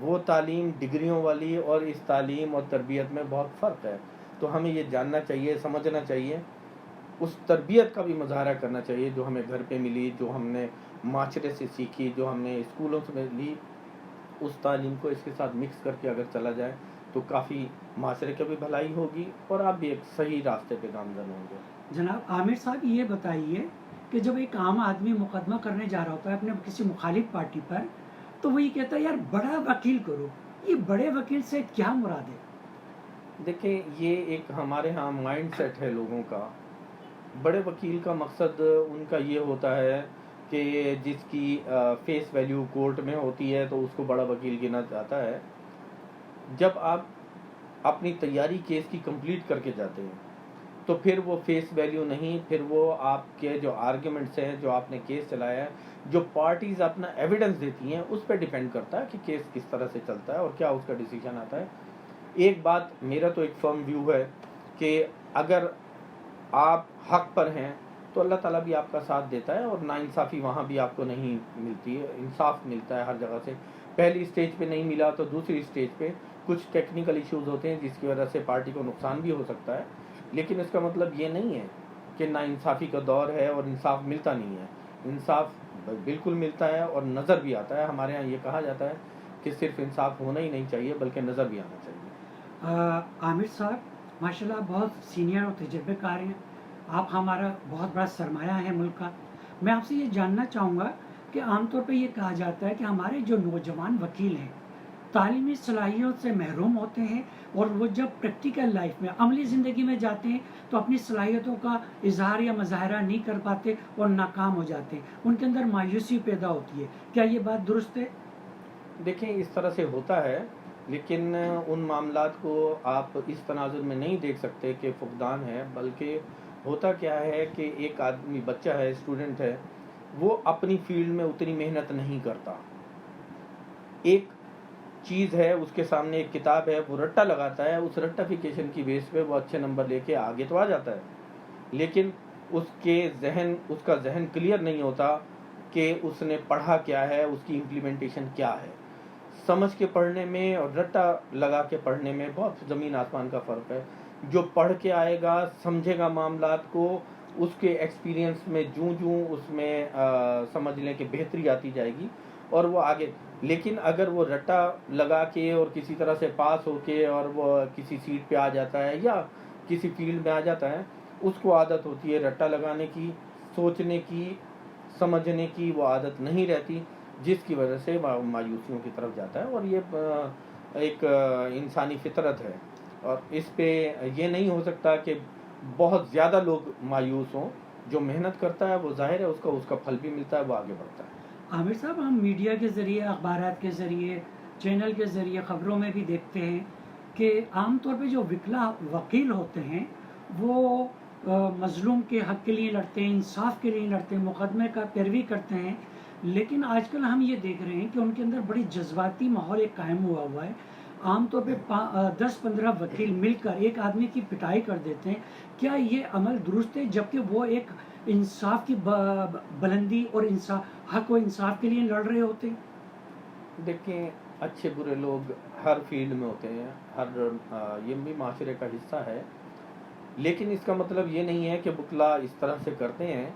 وہ تعلیم ڈگریوں والی اور اس تعلیم اور تربیت میں بہت فرق ہے. تو ہمیں یہ جاننا چاہیے, سمجھنا چاہیے, اس تربیت کا بھی مظاہرہ کرنا چاہیے جو ہمیں گھر پہ ملی, جو ہم نے معاشرے سے سیکھی, جو ہم نے اسکولوں سے لی. اس تعلیم کو اس کے ساتھ مکس کر کے اگر چلا جائے تو کافی معاشرے کی بھی بھلائی ہوگی اور آپ بھی ایک صحیح راستے پہ گامزن ہوں گے. جناب عامر صاحب یہ بتائیے کہ جب ایک عام آدمی مقدمہ کرنے جا رہا ہوتا ہے اپنے کسی مخالف پارٹی پر, تو وہ یہ کہتا ہے یار بڑا وکیل کرو, یہ بڑے وکیل سے کیا مراد ہے؟ دیکھیں, یہ ایک ہمارے ہاں مائنڈ سیٹ ہے لوگوں کا. بڑے وکیل کا مقصد ان کا یہ ہوتا ہے کہ جس کی فیس ویلیو کورٹ میں ہوتی ہے تو اس کو بڑا وکیل گنا جاتا ہے. جب آپ اپنی تیاری کیس کی کمپلیٹ کر کے جاتے ہیں تو پھر وہ فیس ویلیو نہیں, پھر وہ آپ کے جو آرگیومنٹس ہیں, جو آپ نے کیس چلایا ہے, جو پارٹیز اپنا ایویڈنس دیتی ہیں, اس پہ ڈیپینڈ کرتا ہے کہ کیس کس طرح سے چلتا ہے اور کیا اس کا ڈیسیجن آتا ہے. ایک بات میرا تو ایک فرم ویو ہے کہ اگر آپ حق پر ہیں تو اللہ تعالیٰ بھی آپ کا ساتھ دیتا ہے, اور ناانصافی وہاں بھی آپ کو نہیں ملتی ہے, انصاف ملتا ہے ہر جگہ سے. پہلی اسٹیج پہ نہیں ملا تو دوسری اسٹیج پہ کچھ ٹیکنیکل ایشوز ہوتے ہیں جس کی وجہ سے پارٹی کو نقصان بھی ہو سکتا ہے, لیکن اس کا مطلب یہ نہیں ہے کہ ناانصافی کا دور ہے اور انصاف ملتا نہیں ہے. انصاف بالکل ملتا ہے اور نظر بھی آتا ہے. ہمارے ہاں یہ کہا جاتا ہے کہ صرف انصاف ہونا ہی نہیں چاہیے بلکہ نظر بھی آنا چاہیے. عامر صاحب ماشاء اللہ بہت سینئر اور تجربے کار ہیں, آپ ہمارا بہت بڑا سرمایہ ہے ملک کا. میں آپ سے یہ جاننا چاہوں گا کہ عام طور پہ یہ کہا جاتا ہے کہ ہمارے جو نوجوان وکیل ہیں تعلیمی صلاحیت سے محروم ہوتے ہیں, اور وہ جب پریکٹیکل لائف میں عملی زندگی میں جاتے ہیں تو اپنی صلاحیتوں کا اظہار یا مظاہرہ نہیں کر پاتے اور ناکام ہو جاتے ہیں, ان کے اندر مایوسی پیدا ہوتی ہے. کیا یہ بات درست ہے؟ دیکھیں, اس طرح سے ہوتا ہے, لیکن ان معاملات کو آپ اس تناظر میں نہیں دیکھ سکتے کہ فقدان ہے, بلکہ ہوتا کیا ہے کہ ایک آدمی, بچہ ہے, اسٹوڈنٹ ہے, وہ اپنی فیلڈ میں اتنی محنت نہیں کرتا. ایک چیز ہے اس کے سامنے, ایک کتاب ہے, وہ رٹا لگاتا ہے, اس رٹافیکیشن کی بیس پہ وہ اچھے نمبر لے کے آگے تو آ جاتا ہے, لیکن اس کا ذہن کلیئر نہیں ہوتا کہ اس نے پڑھا کیا ہے, اس کی امپلیمنٹیشن کیا ہے. سمجھ کے پڑھنے میں اور رٹا لگا کے پڑھنے میں بہت زمین آسمان کا فرق ہے. جو پڑھ کے آئے گا, سمجھے گا معاملات کو, اس کے ایکسپیرینس میں جوں اس میں سمجھ لیں کہ بہتری آتی جائے گی اور وہ آگے. لیکن اگر وہ رٹا لگا کے اور کسی طرح سے پاس ہو کے اور وہ کسی سیٹ پہ آ جاتا ہے یا کسی فیلڈ میں آ جاتا ہے, اس کو عادت ہوتی ہے رٹا لگانے کی, سوچنے کی, سمجھنے کی وہ عادت نہیں رہتی, جس کی وجہ سے مایوسیوں کی طرف جاتا ہے. اور یہ ایک انسانی فطرت ہے, اور اس پہ یہ نہیں ہو سکتا کہ بہت زیادہ لوگ مایوس ہوں. جو محنت کرتا ہے وہ ظاہر ہے اس کا پھل بھی ملتا ہے, وہ آگے بڑھتا ہے. عامر صاحب, ہم میڈیا کے ذریعے, اخبارات کے ذریعے, چینل کے ذریعے, خبروں میں بھی دیکھتے ہیں کہ عام طور پہ جو وکلا وکیل ہوتے ہیں وہ مظلوم کے حق کے لیے لڑتے ہیں, انصاف کے لیے لڑتے ہیں, مقدمے کا پیروی کرتے ہیں. لیکن آج کل ہم یہ دیکھ رہے ہیں کہ ان کے اندر بڑی جذباتی ماحول ایک قائم ہوا ہے. عام طور پہ 10-15 وکیل مل کر ایک آدمی کی پٹائی کر دیتے ہیں. کیا یہ عمل درست ہے جبکہ وہ ایک انصاف کی بلندی اور حق و انصاف کے لیے لڑ رہے ہوتے ہیں؟ دیکھیں, اچھے برے لوگ ہر فیلڈ میں ہوتے ہیں, یہ بھی معاشرے کا حصہ ہے, لیکن اس کا مطلب یہ نہیں ہے کہ وکلا اس طرح سے کرتے ہیں.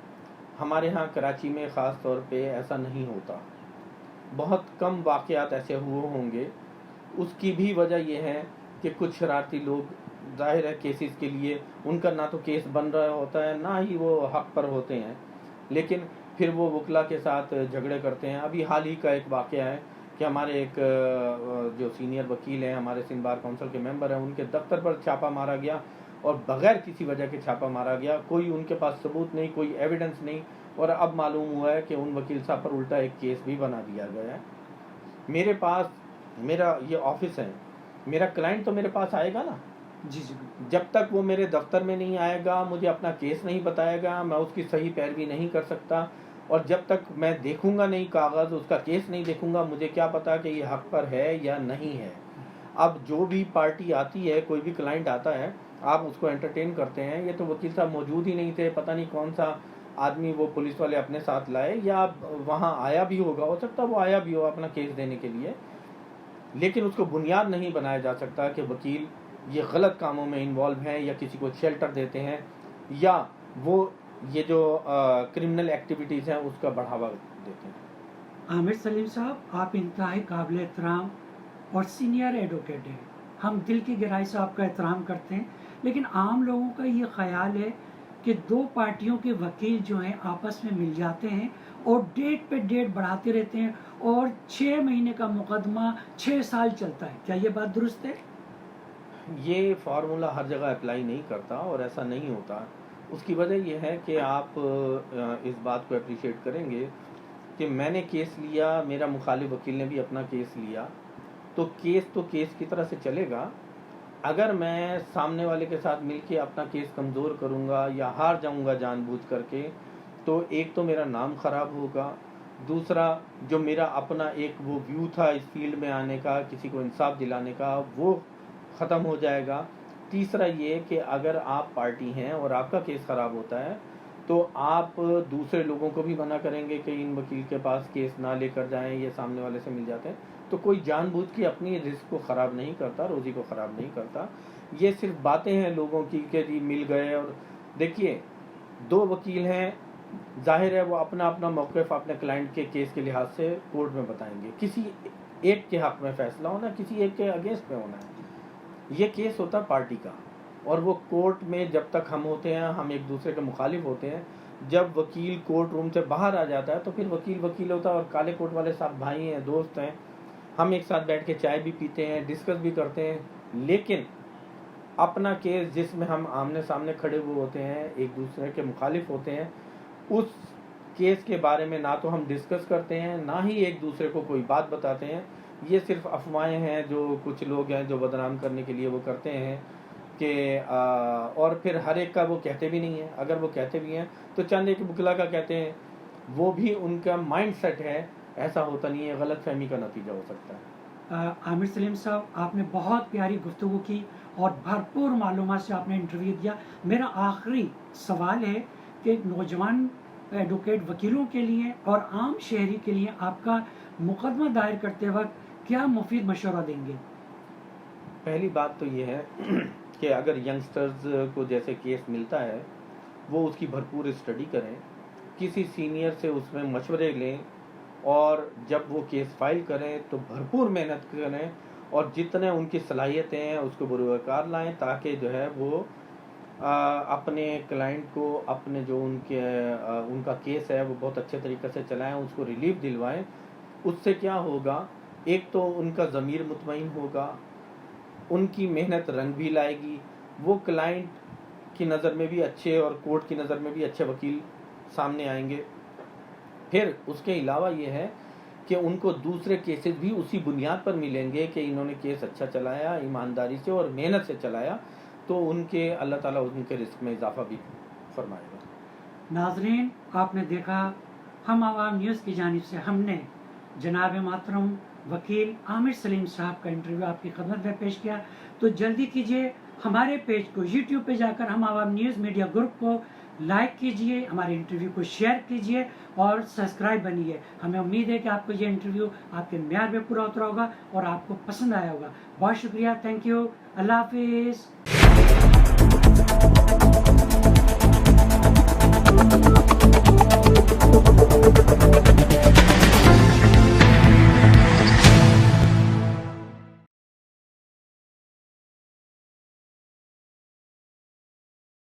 ہمارے ہاں کراچی میں خاص طور پہ ایسا نہیں ہوتا, بہت کم واقعات ایسے ہوئے ہوں گے. اس کی بھی وجہ یہ ہے کہ کچھ شرارتی لوگ, ظاہر ہے کیسز کے لیے ان کا نہ تو کیس بن رہا ہوتا ہے نہ ہی وہ حق پر ہوتے ہیں, لیکن پھر وہ وکلا کے ساتھ جھگڑے کرتے ہیں. ابھی حال ہی کا ایک واقعہ ہے کہ ہمارے ایک جو سینئر وکیل ہیں, ہمارے سندھ بار کونسل کے ممبر ہیں, ان کے دفتر پر چھاپا مارا گیا اور بغیر کسی وجہ کے چھاپا مارا گیا. کوئی ان کے پاس ثبوت نہیں, کوئی ایویڈنس نہیں, اور اب معلوم ہوا ہے کہ ان وکیل صاحب پر الٹا ایک کیس بھی بنا دیا گیا ہے. میرے پاس, میرا یہ آفس ہے, میرا کلائنٹ تو میرے پاس آئے گا نا, جی جی, جب تک وہ میرے دفتر میں نہیں آئے گا, مجھے اپنا کیس نہیں بتائے گا, میں اس کی صحیح پیروی نہیں کر سکتا. اور جب تک میں دیکھوں گا نہیں کاغذ, اس کا کیس نہیں دیکھوں گا, مجھے کیا پتا کہ یہ حق پر ہے یا نہیں ہے. اب جو بھی پارٹی آتی ہے, کوئی بھی کلائنٹ آتا ہے, آپ اس کو انٹرٹین کرتے ہیں. یہ تو وکیل صاحب موجود ہی نہیں تھے, پتہ نہیں کون سا آدمی وہ پولیس والے اپنے ساتھ لائے, یا وہاں آیا بھی ہوگا, ہو سکتا ہے وہ آیا بھی ہو اپنا کیس دینے کے لیے. لیکن اس کو بنیاد نہیں بنایا جا سکتا کہ وکیل یہ غلط کاموں میں انوالو ہیں یا کسی کو شیلٹر دیتے ہیں یا وہ یہ جو کرمنل ایکٹیویٹیز ہیں اس کا بڑھاوا دیتے ہیں۔ عامر سلیم صاحب، آپ انتہائی قابل احترام اور سینئر ایڈوکیٹ ہیں، ہم دل کی گہرائی سے آپ کا احترام کرتے ہیں، لیکن عام لوگوں کا یہ خیال ہے کہ دو پارٹیوں کے وکیل جو ہیں آپس میں مل جاتے ہیں اور ڈیٹ پہ ڈیٹ بڑھاتے رہتے ہیں اور 6 مہینے کا مقدمہ 6 سال چلتا ہے، کیا یہ بات درست ہے؟ یہ فارمولہ ہر جگہ اپلائی نہیں کرتا اور ایسا نہیں ہوتا۔ اس کی وجہ یہ ہے کہ آپ اس بات کو اپریشیٹ کریں گے کہ میں نے کیس لیا، میرا مخالف وکیل نے بھی اپنا کیس لیا، تو کیس کی طرح سے چلے گا۔ اگر میں سامنے والے کے ساتھ مل کے اپنا کیس کمزور کروں گا یا ہار جاؤں گا جان بوجھ کر کے، تو ایک تو میرا نام خراب ہوگا، دوسرا جو میرا اپنا ایک وہ ویو تھا اس فیلڈ میں آنے کا، کسی کو انصاف دلانے کا، وہ ختم ہو جائے گا۔ تیسرا یہ کہ اگر آپ پارٹی ہیں اور آپ کا کیس خراب ہوتا ہے تو آپ دوسرے لوگوں کو بھی منع کریں گے کہ ان وکیل کے پاس کیس نہ لے کر جائیں، یہ سامنے والے سے مل جاتے ہیں۔ تو کوئی جان بوجھ کے اپنی رزق کو خراب نہیں کرتا، روزی کو خراب نہیں کرتا۔ یہ صرف باتیں ہیں لوگوں کی کہ جی مل گئے۔ اور دیکھیے، دو وکیل ہیں، ظاہر ہے وہ اپنا اپنا موقف اپنے کلائنٹ کے کیس کے لحاظ سے کورٹ میں بتائیں گے، کسی ایک کے حق میں فیصلہ ہونا، کسی ایک کے اگینسٹ میں ہونا ہے۔ یہ کیس ہوتا ہے پارٹی کا، اور وہ کورٹ میں جب تک ہم ہوتے ہیں ہم ایک دوسرے کے مخالف ہوتے ہیں۔ جب وکیل کورٹ روم سے باہر آ جاتا ہے تو پھر وکیل ہوتا ہے، اور کالے کوٹ والے صاحب بھائی ہیں، دوست ہیں، ہم ایک ساتھ بیٹھ کے چائے بھی پیتے ہیں، ڈسکس بھی کرتے ہیں۔ لیکن اپنا کیس جس میں ہم آمنے سامنے کھڑے ہوئے ہوتے ہیں، ایک دوسرے کے مخالف ہوتے ہیں، اس کیس کے بارے میں نہ تو ہم ڈسکس کرتے ہیں، نہ ہی ایک دوسرے کو کوئی بات بتاتے ہیں۔ یہ صرف افواہیں ہیں جو کچھ لوگ ہیں جو بدنام کرنے کے لیے وہ کرتے ہیں کہ اور پھر ہر ایک کا وہ کہتے بھی نہیں ہیں۔ اگر وہ کہتے بھی ہیں تو چند ایک بکلا کا کہتے ہیں، وہ بھی ان کا مائنڈ سیٹ ہے، ایسا ہوتا نہیں ہے، غلط فہمی کا نتیجہ ہو سکتا ہے۔ عامر سلیم صاحب، آپ نے بہت پیاری گفتگو کی اور بھرپور معلومات سے آپ نے انٹرویو دیا۔ میرا آخری سوال ہے کہ نوجوان ایڈوکیٹ وکیلوں کے لیے اور عام شہری کے لیے آپ کا مقدمہ دائر کرتے وقت کیا مفید مشورہ دیں گے؟ پہلی بات تو یہ ہے کہ اگر ینگسٹرز کو جیسے کیس ملتا ہے وہ اس کی بھرپور اسٹڈی کریں، کسی سینئر سے اس میں مشورے لیں، اور جب وہ کیس فائل کریں تو بھرپور محنت کریں اور جتنے ان کی صلاحیتیں ہیں اس کو بروئے کار لائیں، تاکہ جو ہے وہ اپنے کلائنٹ کو اپنے جو ان کا کیس ہے وہ بہت اچھے طریقے سے چلائیں، اس کو ریلیف دلوائیں۔ اس سے کیا ہوگا، ایک تو ان کا ضمیر مطمئن ہوگا، ان کی محنت رنگ بھی لائے گی، وہ کلائنٹ کی نظر میں بھی اچھے اور کورٹ کی نظر میں بھی اچھے وکیل سامنے آئیں گے۔ پھر اس کے علاوہ یہ ہے کہ ان کو دوسرے کیسز بھی اسی بنیاد پر ملیں گے کہ انہوں نے کیس اچھا چلایا، ایمانداری سے اور محنت سے چلایا، تو ان کے اللہ تعالیٰ ان کے رزق میں اضافہ بھی فرمائے گا۔ ناظرین، آپ نے دیکھا، ہم عوام نیوز کی جانب سے ہم نے جناب محترم وکیل عامر سلیم صاحب کا انٹرویو آپ کی خدمت میں پیش کیا۔ تو جلدی کیجیے، ہمارے پیج کو یوٹیوب پہ جا کر ہم عوام نیوز میڈیا گروپ کو لائک کیجیے، ہمارے انٹرویو کو شیئر کیجیے اور سبسکرائب بنیے۔ ہمیں امید ہے کہ آپ کو یہ انٹرویو آپ کے معیار پہ پورا اترا ہوگا اور آپ کو پسند آیا ہوگا۔ بہت شکریہ، تھینک یو، اللہ حافظ۔